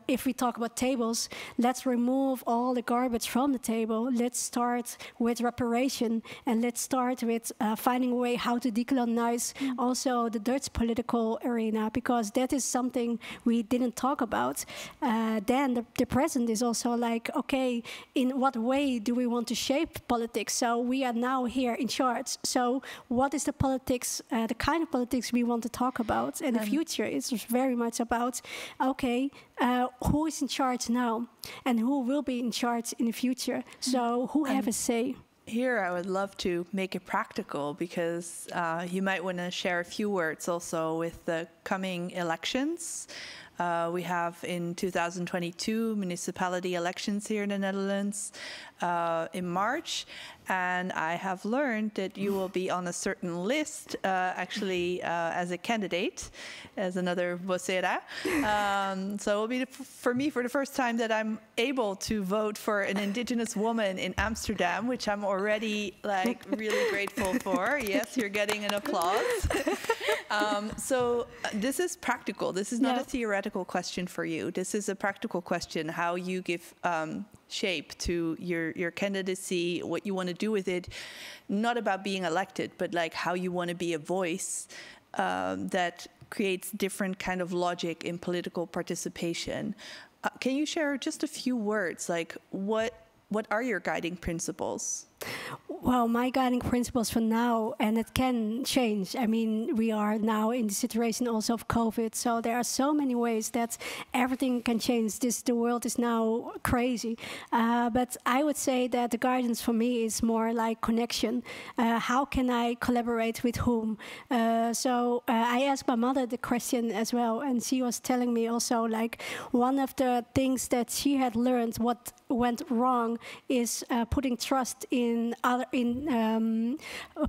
if we talk about tables, let's remove all the garbage from the table. Let's start with reparation, and let's start with finding a way how to decolonize also the Dutch political arena, because that is something we didn't talk about. Then the present is also like, okay, in what way do we want to shape politics? So we are now here in charge. So what is the politics, the kind of politics we want to talk about? And the future is very much about, okay, who is in charge now? And who will be in charge in the future? So who have a say? Here, I would love to make it practical, because you might want to share a few words also with the coming elections. We have in 2022 municipality elections here in the Netherlands in March, and I have learned that you will be on a certain list, actually as a candidate, as another vocera. So it will be for me for the first time that I'm able to vote for an Indigenous woman in Amsterdam, which I'm already like really grateful for. Yes, you're getting an applause. So this is practical. This is not a theoretical question for you. This is a practical question, how you give shape to your candidacy, what you want to do with it, not about being elected, but like how you want to be a voice that creates different kind of logic in political participation. Can you share just a few words, like what are your guiding principles? Well, my guiding principles for now, and it can change. I mean, we are now in the situation also of COVID, so there are so many ways that everything can change. The world is now crazy. But I would say that the guidance for me is more like connection. How can I collaborate with whom? So I asked my mother the question as well, and she was telling me also, like, one of the things that she had learned what went wrong is putting trust in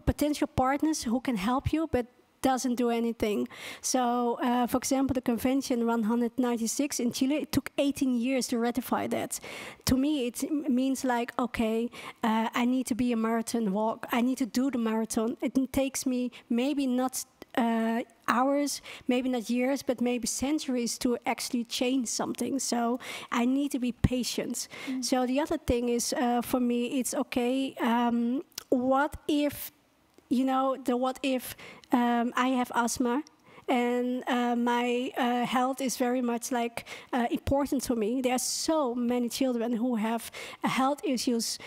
potential partners who can help you, but doesn't do anything. So, for example, the Convention 196 in Chile, it took 18 years to ratify that. To me, it means like, okay, I need to be a marathon walk. I need to do the marathon. It takes me maybe not hours, maybe not years, but maybe centuries to actually change something. So I need to be patient. So the other thing is, for me, it's okay, what if the what if. I have asthma. And my health is very much important to me. There are so many children who have health issues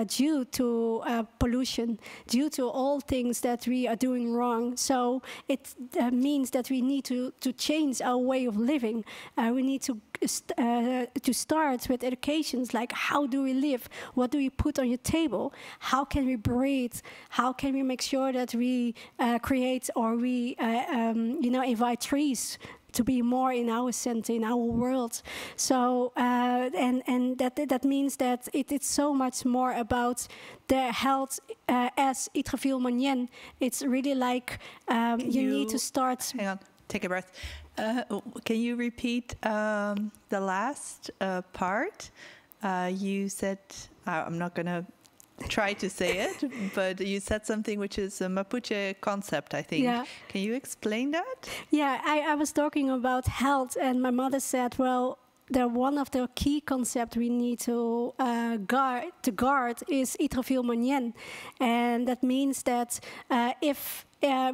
due to pollution, due to all things that we are doing wrong. So it means that we need to change our way of living. We need to start with educations like how do we live? What do we put on your table? How can we breathe? How can we make sure that we create or we invite trees to be more in our center, in our world. So, and that means that it's so much more about the health as Itrafil Manyen. It's really like you need to start. Hang on, take a breath. Can you repeat the last part? You said, I'm not going to try to say it, but you said something which is a Mapuche concept, I think. Yeah. Can you explain that? Yeah, I was talking about health, and my mother said, well, one of the key concepts we need to guard is Itrafil Manyen. And that means that if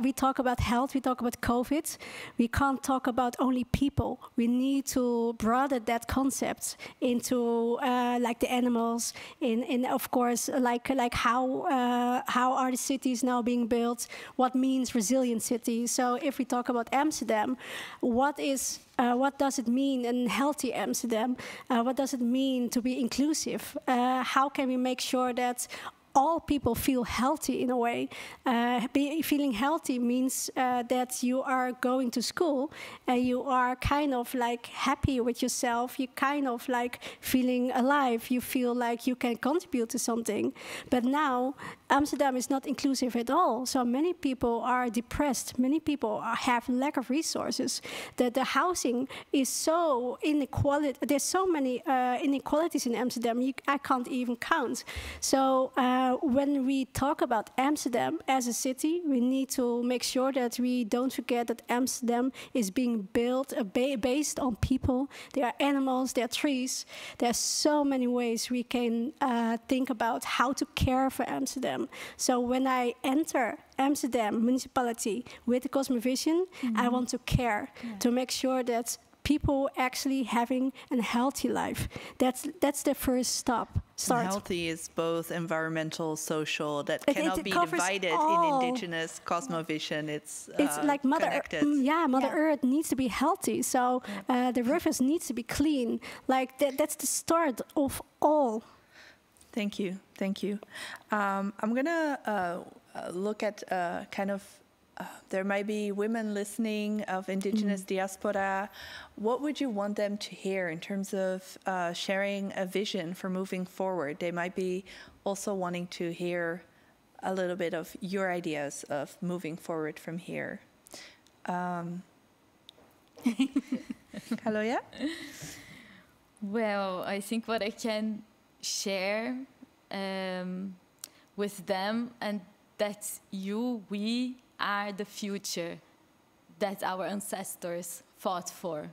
we talk about health, we talk about COVID, we can't talk about only people. We need to broaden that concept into like the animals, in of course like how are the cities now being built, what means resilient cities. So if we talk about Amsterdam, what does it mean in healthy Amsterdam? What does it mean to be inclusive? How can we make sure that all people feel healthy in a way? Feeling healthy means that you are going to school and you are kind of like happy with yourself. You kind of like feeling alive. You feel like you can contribute to something. But now Amsterdam is not inclusive at all. So many people are depressed. Many people have lack of resources. The housing is so inequality. There's so many inequalities in Amsterdam. I can't even count. So when we talk about Amsterdam as a city, we need to make sure that we don't forget that Amsterdam is being built based on people. There are animals, there are trees. There are so many ways we can think about how to care for Amsterdam. So when I enter Amsterdam municipality with the Cosmovision, I want to care to make sure that people actually having a healthy life. That's the first start. Healthy is both environmental, social. That cannot be divided in Indigenous cosmovision. It's like Mother Earth needs to be healthy. So the rivers needs to be clean. Like that's the start of all. Thank you. I'm gonna look at kind of. There might be women listening of Indigenous diaspora. What would you want them to hear in terms of sharing a vision for moving forward? They might be also wanting to hear a little bit of your ideas of moving forward from here. Kaloya? Well, I think what I can share with them, and that's we are the future that our ancestors fought for.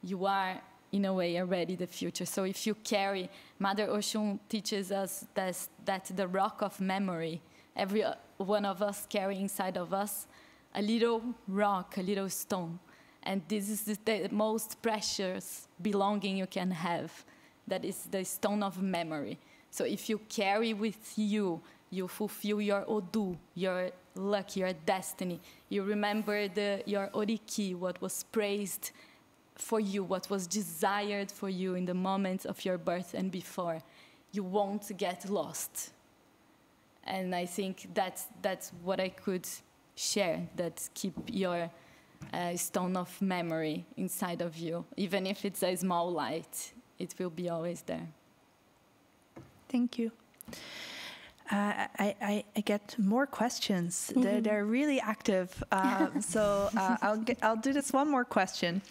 You are, in a way, already the future. So if you carry, Mother Oshun teaches us that the rock of memory, every one of us carry inside of us a little rock, a little stone. And this is the most precious belonging you can have. That is the stone of memory. So if you carry with you, you fulfill your Odu, your luck, your destiny. You remember your Oriki, what was praised for you, what was desired for you in the moment of your birth and before. You won't get lost. And I think that's what I could share, that keep your stone of memory inside of you. Even if it's a small light, it will be always there. Thank you. I get more questions. They're really active. So I'll do this one more question.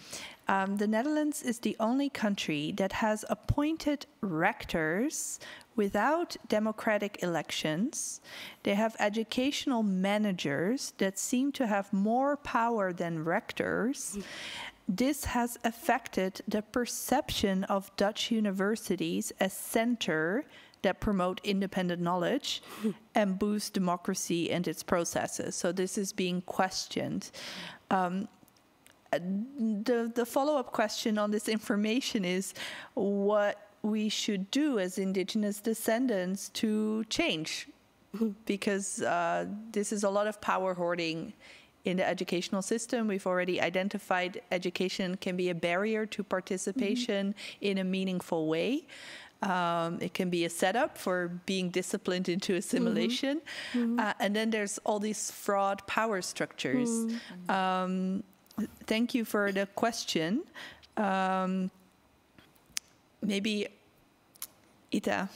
The Netherlands is the only country that has appointed rectors without democratic elections. They have educational managers that seem to have more power than rectors. This has affected the perception of Dutch universities as center that promote independent knowledge and boost democracy and its processes. So this is being questioned. The follow-up question on this information is what we should do as Indigenous descendants to change, because this is a lot of power hoarding in the educational system. We've already identified education can be a barrier to participation in a meaningful way. It can be a setup for being disciplined into assimilation. And then there's all these fraud power structures. Thank you for the question. Maybe Ita.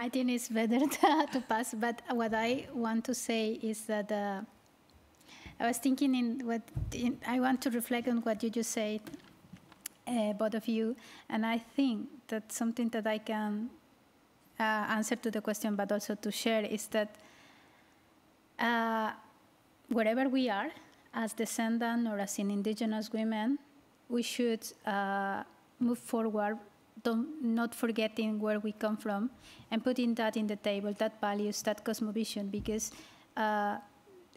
I think it's better to pass, but what I want to say is that I was thinking I want to reflect on what you just said, both of you, and I think that something that I can answer to the question, but also to share, is that wherever we are, as descendant or as in Indigenous women, we should move forward, not forgetting where we come from, and putting that in the table, that values, that cosmovision, because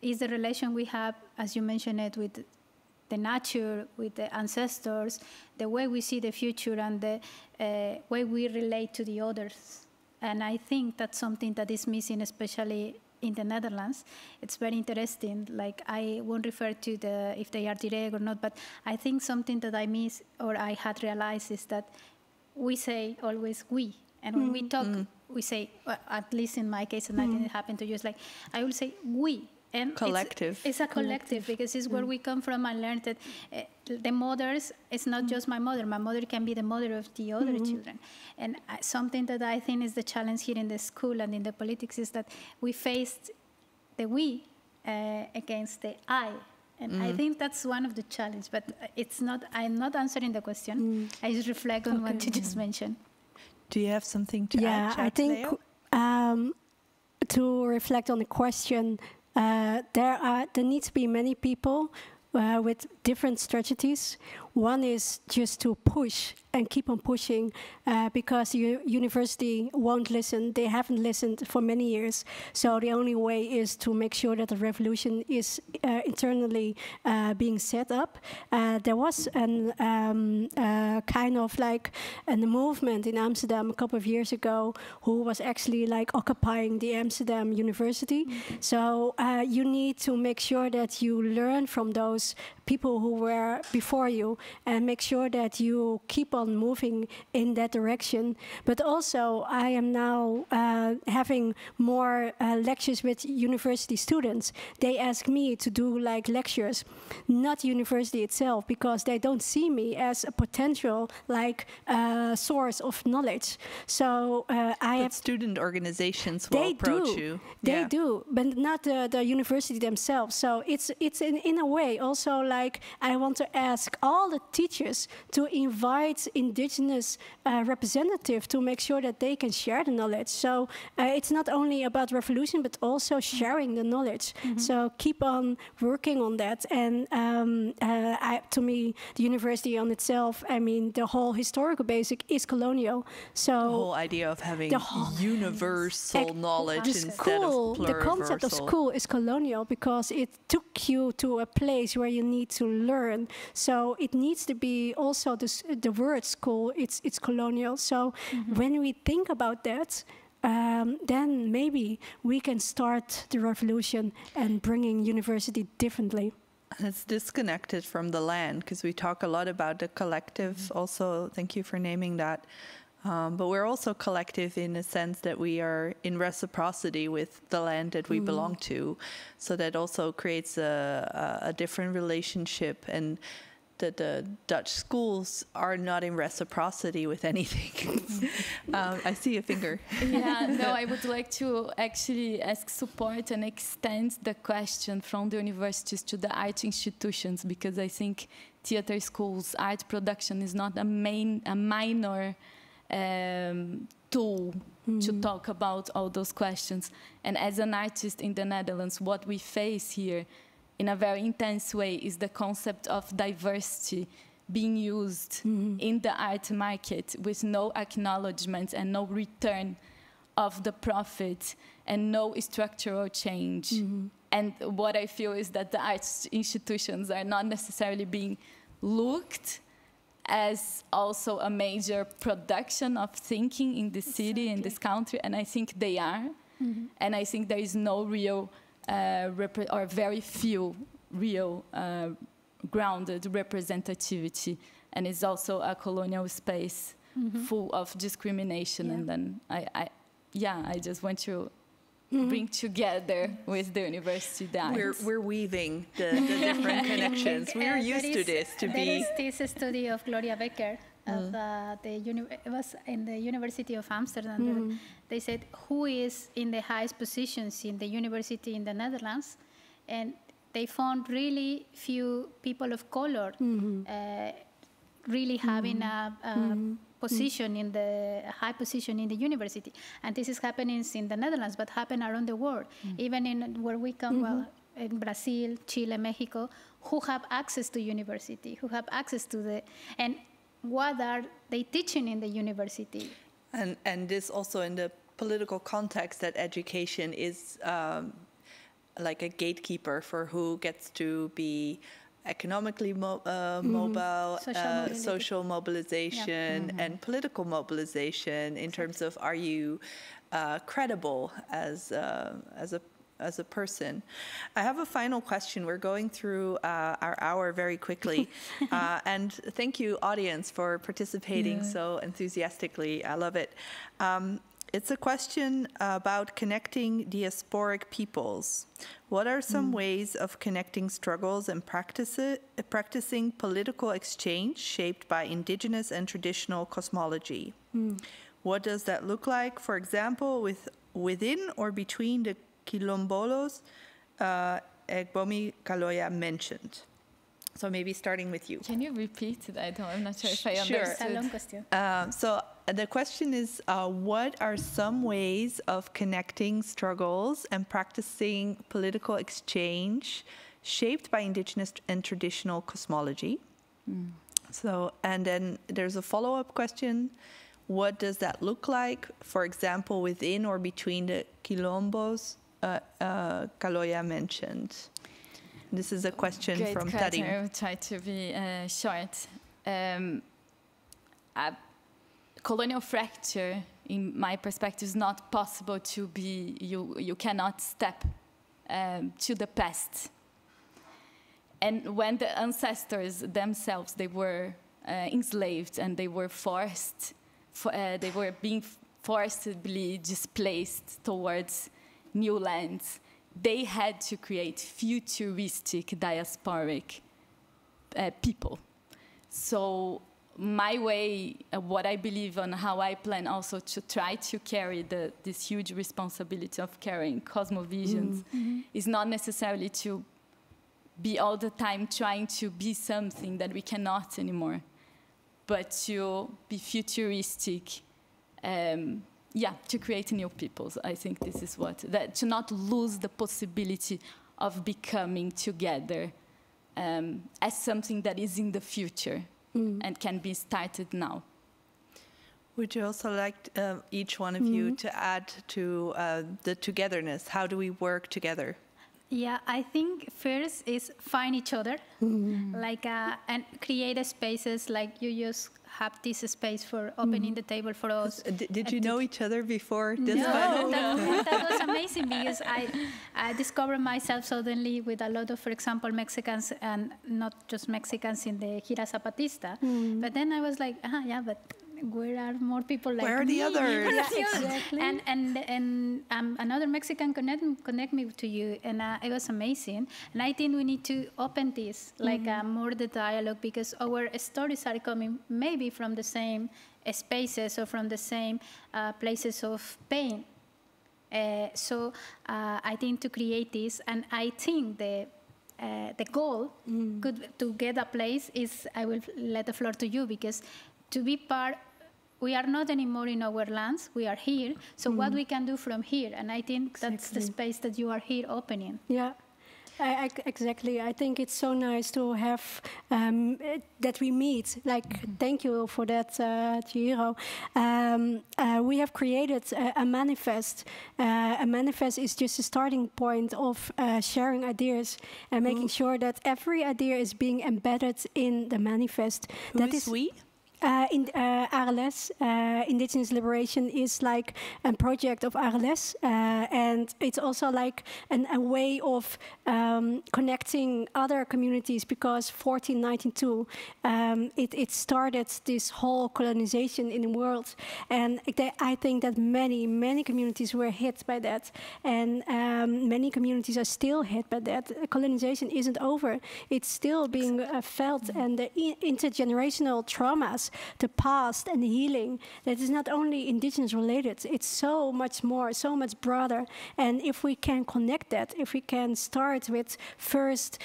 it's the relation we have, as you mentioned it, with the nature, with the ancestors, the way we see the future, and the way we relate to the others. And I think that's something that is missing, especially in the Netherlands. It's very interesting. Like, I won't refer to if they are direct or not, but I think something that I miss or I had realized is that we say always we. And when we talk, we say, well, at least in my case, and I didn't happen to you, it's like, I will say we. And collective. It's a collective, because it's where we come from. I learned that the mothers, it's not just my mother. My mother can be the mother of the other children. And something that I think is the challenge here in the school and in the politics is that we faced the we against the I. And I think that's one of the challenges. But it's not. I'm not answering the question. I just reflect on what you just mentioned. Do you have something to add? Yeah, I think to reflect on the question, there need to be many people with different strategies. One is just to push and keep on pushing, because the university won't listen. They haven't listened for many years. So the only way is to make sure that the revolution is internally being set up. There was an kind of like a movement in Amsterdam a couple of years ago who was actually like occupying the Amsterdam University. So you need to make sure that you learn from those people who were before you and make sure that you keep on moving in that direction. But also, I am now having more lectures with university students. They ask me to do like lectures, not university itself, because they don't see me as a potential like source of knowledge. So I have student organizations will approach you. They do, but not the university themselves. So it's in a way also like I want to ask all the teachers to invite Indigenous representatives to make sure that they can share the knowledge. So it's not only about revolution, but also sharing the knowledge. So keep on working on that. And to me, the university on itself, I mean, the whole historical basic is colonial. So the whole idea of having universal knowledge instead of pluriversal. The concept of school is colonial because it took you to a place where you need to learn. So it needs to be also the word school, it's colonial. So when we think about that, then maybe we can start the revolution and bringing university differently. And it's disconnected from the land, because we talk a lot about the collective also. Thank you for naming that. But we're also collective in a sense that we are in reciprocity with the land that we belong to. So that also creates a different relationship, and that the Dutch schools are not in reciprocity with anything. I see a finger. Yeah, no, I would like to actually ask support and extend the question from the universities to the art institutions, because I think theater schools, art production is not a minor tool to talk about all those questions. And as an artist in the Netherlands, what we face here in a very intense way is the concept of diversity being used in the art market with no acknowledgement and no return of the profit and no structural change. And what I feel is that the arts institutions are not necessarily being looked as also a major production of thinking in the city, in this country, and I think they are. And I think there is no real, or very few real grounded representativity. And it's also a colonial space full of discrimination. And then I just want to bring together with the university the arts. We're weaving the different connections. We're used to this. There is this study of Gloria Becker. It was in the University of Amsterdam. They said who is in the highest positions in the university in the Netherlands, and they found really few people of color really having a position in the high position in the university. And this is happening in the Netherlands, but happen around the world, even in where we come, well, in Brazil, Chile, Mexico, who have access to university, who have access to the, and what are they teaching in the university? And this also in the political context that education is like a gatekeeper for who gets to be economically mobile, social mobilization, and political mobilization in terms of are you credible as a person. I have a final question. We're going through our hour very quickly. And thank you, audience, for participating so enthusiastically. I love it. It's a question about connecting diasporic peoples. What are some ways of connecting struggles and practicing political exchange shaped by indigenous and traditional cosmology? What does that look like, for example, within or between the quilombolos Egbomi Kaloya mentioned? So maybe starting with you. Can you repeat it? I'm not sure if I understood. So the question is, what are some ways of connecting struggles and practicing political exchange shaped by indigenous and traditional cosmology? So, and then there's a follow-up question. What does that look like, for example, within or between the quilombos Kaloya mentioned? This is a question from Tari. I will try to be short. Colonial fracture, in my perspective, is not possible to be, you cannot step to the past. And when the ancestors themselves, they were enslaved and they were forced, they were being forcibly displaced towards new lands, they had to create futuristic diasporic people. So my way, what I believe on how I plan also to try to carry this huge responsibility of carrying cosmovisions is not necessarily to be all the time trying to be something that we cannot anymore, but to be futuristic, to create new peoples. I think this is to not lose the possibility of becoming together as something that is in the future and can be started now. Would you also like each one of you to add to the togetherness? How do we work together? Yeah, I think first is find each other, like and create spaces like you just have this space for opening the table for us. Did you know each other before this panel? No, that was amazing because I discovered myself suddenly with a lot of, for example, Mexicans, and not just Mexicans in the Gira Zapatista. But then I was like, but where are more people like me? Where are the others? Exactly. And another Mexican connect me to you, and it was amazing. And I think we need to open this, like more the dialogue, because our stories are coming maybe from the same spaces or from the same places of pain. So I think to create this, and I think the goal to get a place is, I will let the floor to you, because to be part, we are not anymore in our lands, we are here. So what we can do from here, and I think that's the space that you are here opening. Yeah. Exactly. I think it's so nice to have that we meet. Thank you for that, Chihiro. We have created a manifest. A manifest is just a starting point of sharing ideas and making sure that every idea is being embedded in the manifest. Who is we? ARLES, Indigenous Liberation, is like a project of ARLES, and it's also like a way of connecting other communities, because 1492 it started this whole colonization in the world, and I think that many communities were hit by that, and many communities are still hit by that. Colonization isn't over; it's still being felt, and the intergenerational traumas, the past and the healing, that is not only indigenous related, it's so much more, so much broader. And if we can connect that, if we can start with first,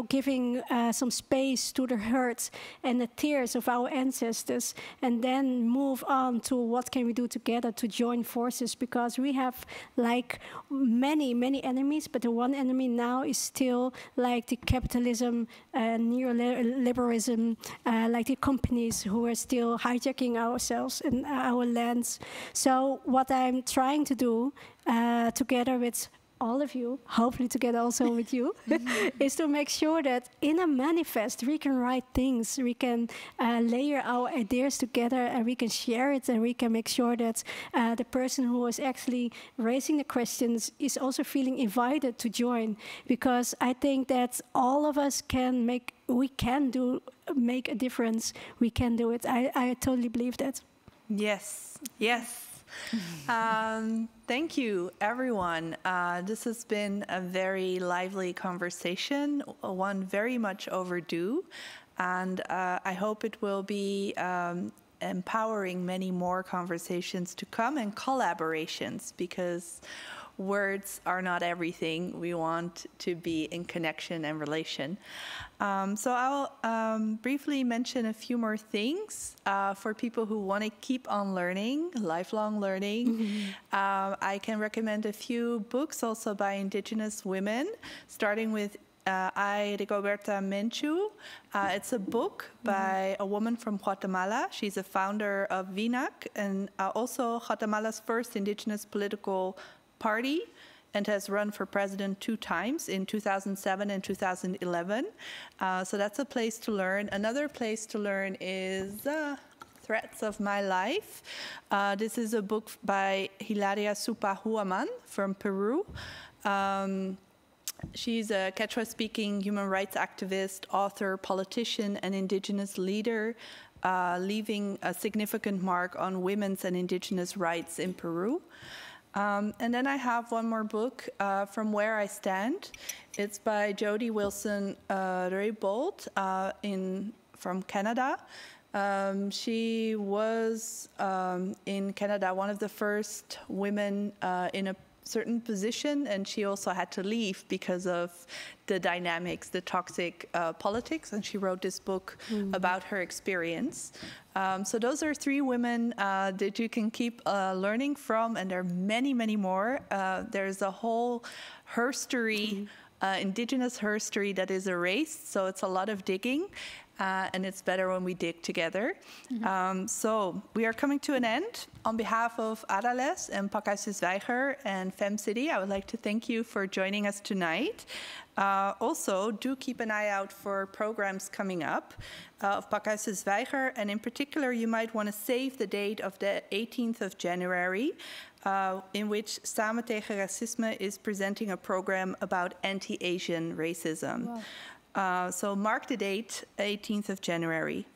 giving some space to the hurt and the tears of our ancestors, and then move on to what can we do together to join forces, because we have like many enemies, but the one enemy now is still like the capitalism, neoliberalism, like the companies who are still hijacking ourselves and our lands. So what I'm trying to do together with all of you, hopefully together also with you, is to make sure that in a manifest we can write things, we can layer our ideas together, and we can share it, and we can make sure that the person who is actually raising the questions is also feeling invited to join, because I think that all of us can make a difference. We can do it. I totally believe that. Yes. Thank you, everyone. This has been a very lively conversation, one very much overdue, and I hope it will be empowering many more conversations to come and collaborations, because words are not everything. We want to be in connection and relation. So I'll briefly mention a few more things for people who want to keep on learning, lifelong learning. I can recommend a few books also by Indigenous women, starting with Rigoberta Menchú. It's a book by a woman from Guatemala. She's a founder of VINAC, and also Guatemala's first indigenous political party, and has run for president 2 times, in 2007 and 2011. So that's a place to learn. Another place to learn is Threats of My Life. This is a book by Hilaria Supahuaman from Peru. She's a Quechua-speaking human rights activist, author, politician, and indigenous leader, leaving a significant mark on women's and indigenous rights in Peru. And then I have one more book, From Where I Stand. It's by Jody Wilson Raybould from Canada. She was in Canada one of the first women in a certain position, and she also had to leave because of the dynamics, the toxic politics, and she wrote this book about her experience. So those are 3 women that you can keep learning from, and there are many more. There's a whole herstory, indigenous herstory, that is erased, so it's a lot of digging. And it's better when we dig together. So we are coming to an end. On behalf of ARLES and Pakhuis Zwijger and Femcity, I would like to thank you for joining us tonight. Also, do keep an eye out for programs coming up of Pakhuis Zwijger, and in particular, you might want to save the date of the 18th of January, in which Samen tegen Racisme is presenting a program about anti-Asian racism. Wow. So mark the date, 18th of January.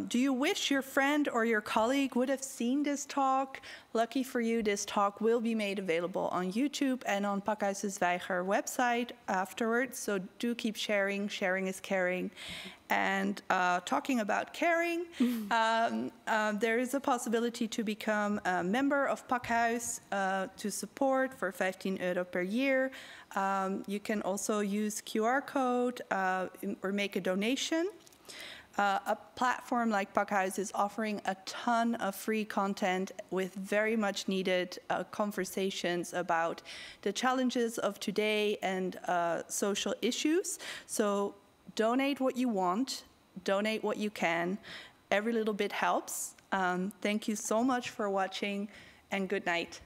Do you wish your friend or your colleague would have seen this talk? Lucky for you, this talk will be made available on YouTube and on Pakhuis Zwijger website afterwards. So do keep sharing. Sharing is caring. And talking about caring, there is a possibility to become a member of Pakhuis to support for €15 per year. You can also use QR code or make a donation. A platform like Pakhuis is offering a ton of free content with very much needed conversations about the challenges of today and social issues. So donate what you want, donate what you can. Every little bit helps. Thank you so much for watching, and good night.